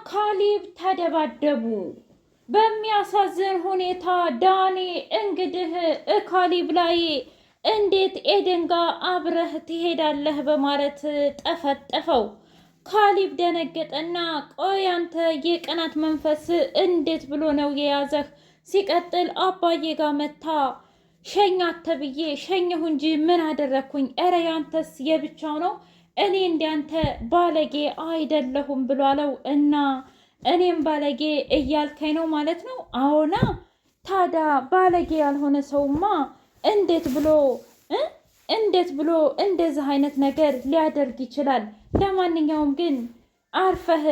ካሊብ ተደባደቡ። በሚያሳዝን ሁኔታ ዳኒ እንግዲህ ካሊብ ላይ እንዴት ኤደን ጋር አብረህ ትሄዳለህ በማለት ጠፈጠፈው። ካሊብ ደነገጠና ቆይ አንተ የቅናት መንፈስ እንዴት ብሎ ነው የያዘህ? ሲቀጥል አባዬ ጋር መታ ሸኛት ተብዬ ሸኘሁ እንጂ ምን አደረግኩኝ? እረ ያንተስ የብቻው ነው፣ እኔ እንዲያንተ ባለጌ አይደለሁም ብሎ አለው። እና እኔም ባለጌ እያልከኝ ነው ማለት ነው? አዎና። ታዲያ ባለጌ ያልሆነ ሰውማ እንዴት ብሎ እንደዚህ አይነት ነገር ሊያደርግ ይችላል? ለማንኛውም ግን አርፈህ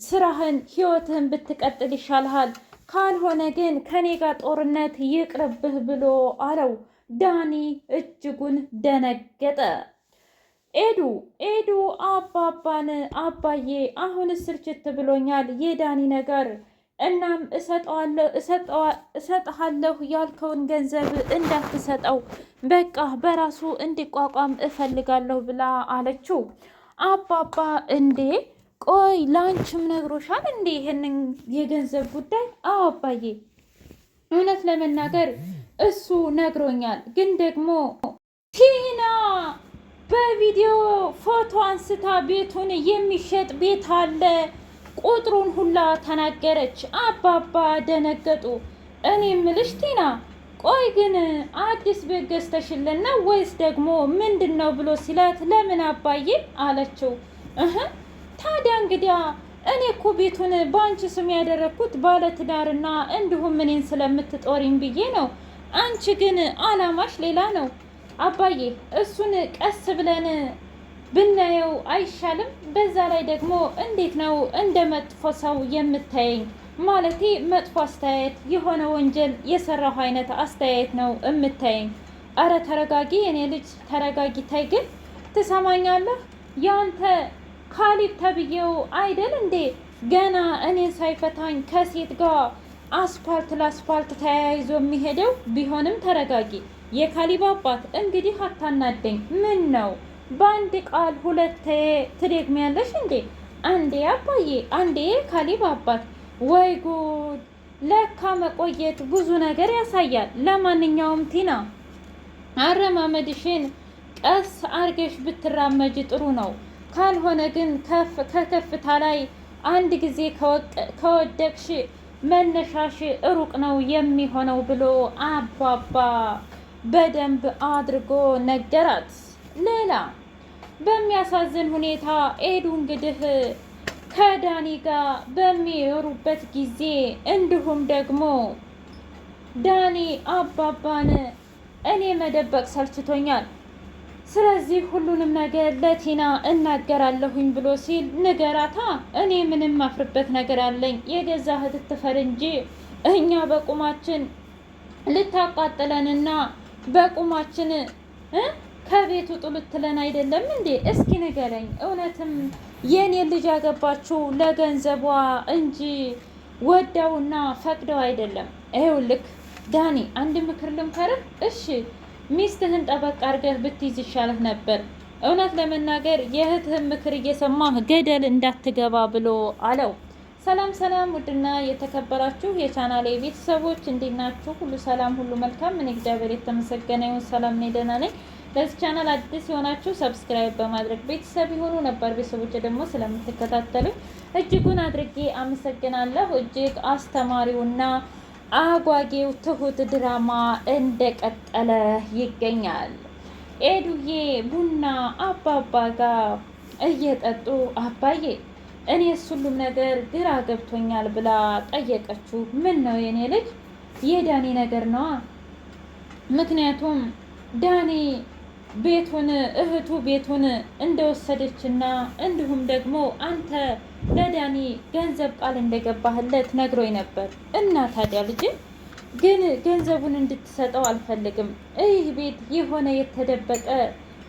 ስራህን ህይወትህን ብትቀጥል ይሻልሃል፣ ካልሆነ ግን ከኔ ጋር ጦርነት ይቅርብህ ብሎ አለው። ዳኒ እጅጉን ደነገጠ። ኤዱ አባባን አባዬ አሁን ስርችት ብሎኛል የዳኒ ነገር፣ እናም እሰጥሃለሁ ያልከውን ገንዘብ እንዳትሰጠው፣ በቃ በራሱ እንዲቋቋም እፈልጋለሁ ብላ አለችው። አባባ እንዴ ቆይ ላንቺም ነግሮሻል እንዴ ይሄንን የገንዘብ ጉዳይ? አዎ አባዬ፣ እውነት ለመናገር እሱ ነግሮኛል፣ ግን ደግሞ ቲና በቪዲዮ ፎቶ አንስታ ቤቱን የሚሸጥ ቤት አለ ቁጥሩን ሁላ ተናገረች። አባባ ደነገጡ። እኔ ምልሽ ቲና፣ ቆይ ግን አዲስ ቤት ገዝተሽልን ነው ወይስ ደግሞ ምንድን ነው ብሎ ሲላት፣ ለምን አባዬ አለችው። ታዲያ እንግዲያ እኔ እኮ ቤቱን በአንቺ ስም ያደረግኩት ባለትዳርና እንዲሁም እኔን ስለምትጦሪኝ ብዬ ነው። አንቺ ግን አላማሽ ሌላ ነው። አባዬ እሱን ቀስ ብለን ብናየው አይሻልም? በዛ ላይ ደግሞ እንዴት ነው እንደ መጥፎ ሰው የምታየኝ? ማለቴ መጥፎ አስተያየት፣ የሆነ ወንጀል የሰራሁ አይነት አስተያየት ነው የምታየኝ። አረ ተረጋጊ የኔ ልጅ ተረጋጊ። ታይ ግን ትሰማኛለህ? ያንተ ካሊብ ተብዬው አይደል እንዴ ገና እኔን ሳይፈታኝ ከሴት ጋር አስፓልት ለአስፓልት ተያይዞ የሚሄደው? ቢሆንም ተረጋጊ የካሊብ አባት። እንግዲህ አታናደኝ። ምን ነው በአንድ ቃል ሁለቴ ትደግሚያለሽ እንዴ? አንዴ አባዬ፣ አንዴ ካሊብ አባት። ወይ ጉድ! ለካ መቆየት ብዙ ነገር ያሳያል። ለማንኛውም ቲና አረማመድሽን ቀስ አርገሽ ብትራመጅ ጥሩ ነው። ካልሆነ ግን ከከፍታ ላይ አንድ ጊዜ ከወደቅሽ መነሻሽ ሩቅ ነው የሚሆነው ብሎ አባባ በደንብ አድርጎ ነገራት። ሌላ በሚያሳዝን ሁኔታ ኤዱ እንግዲህ ከዳኒ ጋር በሚወሩበት ጊዜ እንዲሁም ደግሞ ዳኒ አባባን እኔ መደበቅ ሰልችቶኛል፣ ስለዚህ ሁሉንም ነገር ለቲና እናገራለሁኝ ብሎ ሲል፣ ንገራታ፣ እኔ ምንም ማፍርበት ነገር አለኝ? የገዛ እህት ትፈር እንጂ እኛ በቁማችን ልታቃጥለንና በቁማችን ከቤቱ ጥሉትለን አይደለም እንዴ? እስኪ ንገረኝ፣ እውነትም የኔ ልጅ ያገባችው ለገንዘቧ እንጂ ወዳውና ፈቅደው አይደለም? ይኸውልህ ዳኒ፣ አንድ ምክር ልምከርህ እሺ? ሚስትህን ጠበቅ አድርገህ ብትይዝ ይሻልህ ነበር። እውነት ለመናገር የእህትህን ምክር እየሰማህ ገደል እንዳትገባ ብሎ አለው። ሰላም ሰላም! ውድና የተከበራችሁ የቻናሌ ቤተሰቦች እንዴት ናችሁ? ሁሉ ሰላም፣ ሁሉ መልካም። ምን እግዚአብሔር የተመሰገነ ይሁን። ሰላም ነኝ፣ ደህና ነኝ። ለዚህ ቻናል አዲስ የሆናችሁ ሰብስክራይብ በማድረግ ቤተሰብ የሆኑ ነባር ቤተሰቦች ደግሞ ስለምትከታተሉ እጅጉን አድርጌ አመሰግናለሁ። እጅግ አስተማሪውና አጓጌው ትሁት ድራማ እንደቀጠለ ይገኛል። ኤዱዬ ቡና አባባ ጋር እየጠጡ አባዬ እኔስ ሁሉም ነገር ግራ ገብቶኛል ብላ ጠየቀችው። ምን ነው የኔ ልጅ? የዳኒ ነገር ነዋ። ምክንያቱም ዳኒ እህቱ ቤቱን እንደወሰደችና እንዲሁም ደግሞ አንተ ለዳኒ ገንዘብ ቃል እንደገባህለት ነግሮኝ ነበር። እና ታዲያ ልጅ ግን ገንዘቡን እንድትሰጠው አልፈልግም። ይህ ቤት የሆነ የተደበቀ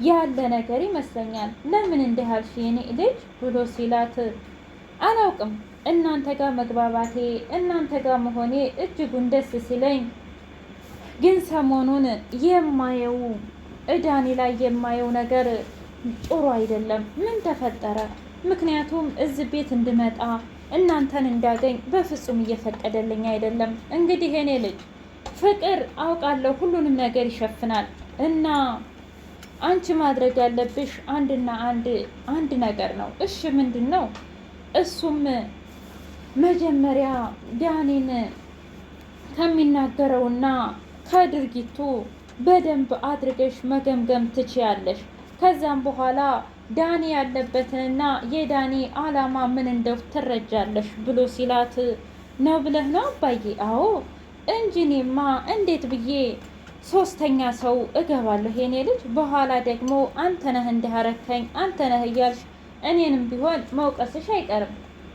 ያለ ነገር ይመስለኛል። ለምን እንዲህ አልሽ የኔ ልጅ ብሎ ሲላት፣ አላውቅም፣ እናንተ ጋር መግባባቴ እናንተ ጋር መሆኔ እጅጉን ደስ ሲለኝ፣ ግን ሰሞኑን የማየው ዳኒ ላይ የማየው ነገር ጥሩ አይደለም። ምን ተፈጠረ? ምክንያቱም እዚህ ቤት እንድመጣ እናንተን እንዳገኝ በፍጹም እየፈቀደልኝ አይደለም። እንግዲህ እኔ ልጅ ፍቅር አውቃለሁ ሁሉንም ነገር ይሸፍናል እና አንቺ ማድረግ ያለብሽ አንድና አንድ ነገር ነው። እሺ ምንድን ነው? እሱም መጀመሪያ ዳኒን ከሚናገረውና ከድርጊቱ በደንብ አድርገሽ መገምገም ትችያለሽ። ከዛም በኋላ ዳኒ ያለበትንና የዳኒ አላማ ምን እንደው ትረጃለሽ ብሎ ሲላት ነው ብለህ ነው አባዬ? አዎ እንጂ እኔማ እንዴት ብዬ ሶስተኛ ሰው እገባለሁ የኔ ልጅ። በኋላ ደግሞ አንተ ነህ እንዲያረከኝ አንተ ነህ እያልሽ እኔንም ቢሆን መውቀስሽ አይቀርም።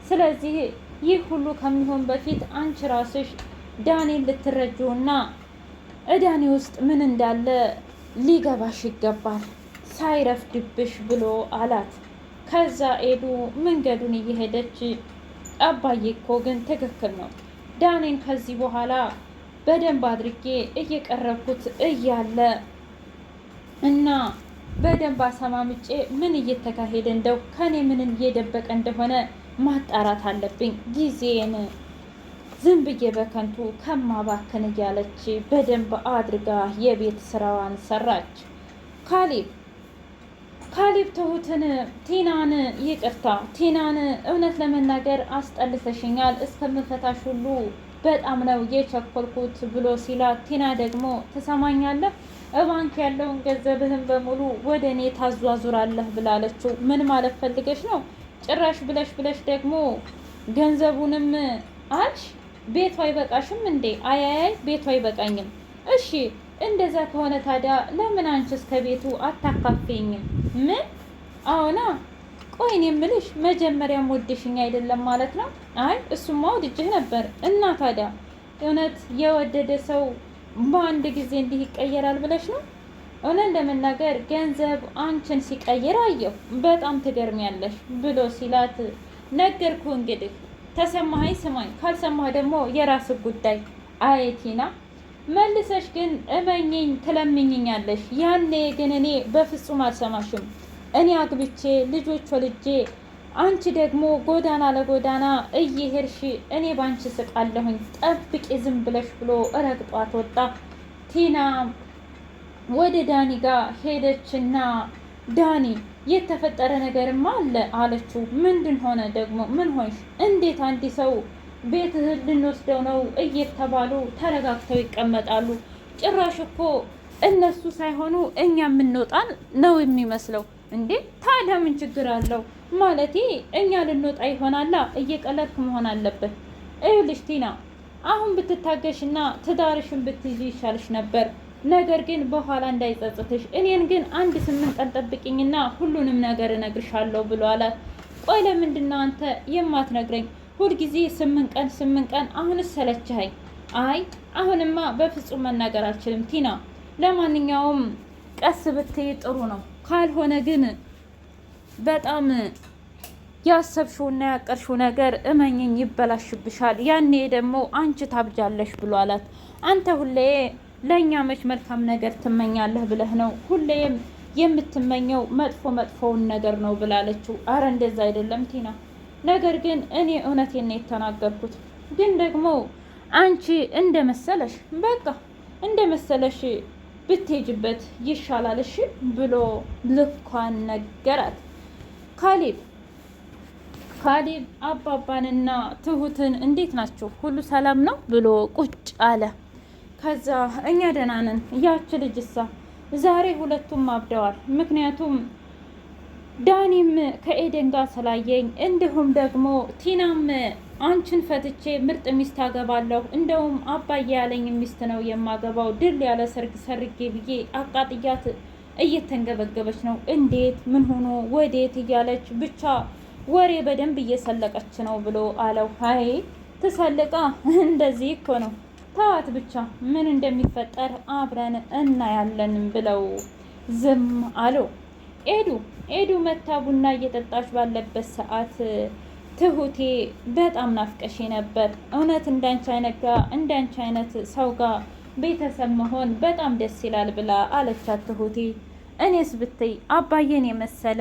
ስለዚህ ይህ ሁሉ ከሚሆን በፊት አንቺ ራስሽ ዳኒን ልትረጂውና እዳኒ ውስጥ ምን እንዳለ ሊገባሽ ይገባል ሳይረፍድብሽ ብሎ አላት። ከዛ ኤዱ መንገዱን እየሄደች አባዬ እኮ ግን ትክክል ነው፣ ዳኒን ከዚህ በኋላ በደንብ አድርጌ እየቀረብኩት እያለ እና በደንብ አሰማምጬ ምን እየተካሄደ እንደው ከኔ ምንን እየደበቀ እንደሆነ ማጣራት አለብኝ፣ ጊዜን ዝም ብዬ በከንቱ ከማባከን እያለች በደንብ አድርጋ የቤት ስራዋን ሰራች። ካሌብ ትሁትን ቲናን እውነት ለመናገር አስጠልተሽኛል፣ እስከምፈታሽ ሁሉ በጣም ነው የቸኮልኩት ብሎ ሲላት፣ ቲና ደግሞ ትሰማኛለህ፣ እባንክ ያለውን ገንዘብህን በሙሉ ወደ እኔ ታዟዙራለህ ብላለችው። ምን ማለት ፈልገሽ ነው? ጭራሽ ብለሽ ደግሞ ገንዘቡንም አልሽ? ቤቱ አይበቃሽም እንዴ? አያያይ ቤቱ አይበቃኝም። እሺ እንደዛ ከሆነ ታዲያ ለምን አንቺ እስከ ቤቱ አታካፌኝም? ምን? አዎና። ቆይ እኔ የምልሽ መጀመሪያም ወደሽኝ አይደለም ማለት ነው? አይ እሱማ ወድጄህ ነበር። እና ታዲያ እውነት የወደደ ሰው በአንድ ጊዜ እንዲህ ይቀየራል ብለሽ ነው? እውነት ለመናገር ገንዘብ አንቺን ሲቀይር አየሁ። በጣም ትገርሚያለሽ ብሎ ሲላት፣ ነገርኩ እንግዲህ ተሰማኸኝ ስማኝ፣ ካልሰማህ ደግሞ የራስህ ጉዳይ። አይ ቲና መልሰሽ ግን እመኝኝ ትለምኝኛለሽ። ያኔ ግን እኔ በፍጹም አልሰማሽም። እኔ አግብቼ ልጆች ወልጄ አንቺ ደግሞ ጎዳና ለጎዳና እየሄድሽ እኔ ባንቺ ስቃለሁኝ። ጠብቂ ዝም ብለሽ ብሎ ረግጧት ወጣ። ቲና ወደ ዳኒ ጋር ሄደችና ዳኒ የተፈጠረ ነገርማ አለ አለችው። ምንድን ሆነ ደግሞ? ምን ሆንሽ? እንዴት አንድ ሰው ቤትህን ልንወስደው ነው እየተባሉ ተረጋግተው ይቀመጣሉ? ጭራሽ እኮ እነሱ ሳይሆኑ እኛ የምንወጣን ነው የሚመስለው። እንዴ ታዲያ ምን ችግር አለው? ማለቴ እኛ ልንወጣ ይሆናላ። እየቀለድክ መሆን አለበት። ይኸውልሽ ቲና፣ አሁን ብትታገሽና ትዳርሽን ብትይዥ ይሻልሽ ነበር። ነገር ግን በኋላ እንዳይጸጽትሽ። እኔን ግን 8 ቀን ጠብቂኝና ሁሉንም ነገር እነግርሻለሁ ብሎ አላት። ቆይ ለምንድን ነው አንተ የማትነግረኝ? ሁልጊዜ 8 ቀን አሁንስ ሰለችኸኝ። አይ አሁንማ በፍጹም መናገር አልችልም ቲና። ለማንኛውም ቀስ ብትይ ጥሩ ነው። ካልሆነ ግን በጣም ያሰብሽውና ያቀርሽው ነገር እመኝኝ ይበላሽብሻል። ያኔ ደግሞ አንቺ ታብጃለሽ ብሎ አላት። አንተ ሁሌ ለእኛ መች መልካም ነገር ትመኛለህ ብለህ ነው? ሁሌም የምትመኘው መጥፎውን ነገር ነው ብላለችው። አረ እንደዛ አይደለም ቲና፣ ነገር ግን እኔ እውነቴን ነው የተናገርኩት። ግን ደግሞ አንቺ እንደመሰለሽ እንደመሰለሽ ብትሄጅበት ይሻላል እሺ ብሎ ልኳን ነገራት። ካሌብ አባባንና ትሁትን እንዴት ናችሁ? ሁሉ ሰላም ነው ብሎ ቁጭ አለ። ከዛ እኛ ደህና ነን። ያች ልጅሳ ዛሬ ሁለቱም አብደዋል። ምክንያቱም ዳኒም ከኤደን ጋር ስላየኝ፣ እንዲሁም ደግሞ ቲናም አንቺን ፈትቼ ምርጥ ሚስት አገባለሁ፣ እንደውም አባዬ ያለኝ ሚስት ነው የማገባው፣ ድል ያለ ሰርግ ሰርጌ ብዬ አቃጥያት እየተንገበገበች ነው። እንዴት ምን ሆኖ ወዴት እያለች ብቻ ወሬ በደንብ እየሰለቀች ነው ብሎ አለው። አይ ትሰልቃ፣ እንደዚህ እኮ ነው፣ ተዋት ብቻ ምን እንደሚፈጠር አብረን እናያለን ብለው ዝም አሉ። ኤዱ መታ ቡና እየጠጣች ባለበት ሰዓት ትሁቴ በጣም ናፍቀሽ ነበር፣ እውነት እንዳንቺ አይነት ሰው ጋር ቤተሰብ መሆን በጣም ደስ ይላል ብላ አለቻት። ትሁቴ እኔስ ብትይ አባዬን የመሰለ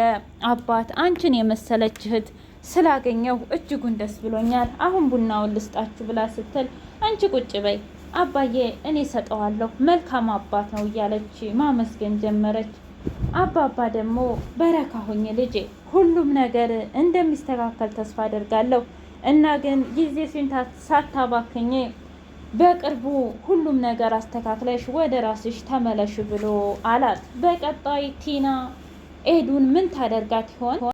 አባት፣ አንቺን የመሰለች እህት ስላገኘው እጅጉን ደስ ብሎኛል። አሁን ቡናውን ልስጣችሁ ብላ ስትል አንቺ ቁጭ በይ አባዬ እኔ ሰጠዋለሁ መልካም አባት ነው እያለች ማመስገን ጀመረች። አባባ ደግሞ በረካ ሁኝ ልጄ፣ ሁሉም ነገር እንደሚስተካከል ተስፋ አደርጋለሁ እና ግን ጊዜሽን ሳታባክኝ በቅርቡ ሁሉም ነገር አስተካክለሽ ወደ ራስሽ ተመለሽ ብሎ አላት። በቀጣይ ቲና ኤዱን ምን ታደርጋት ይሆን?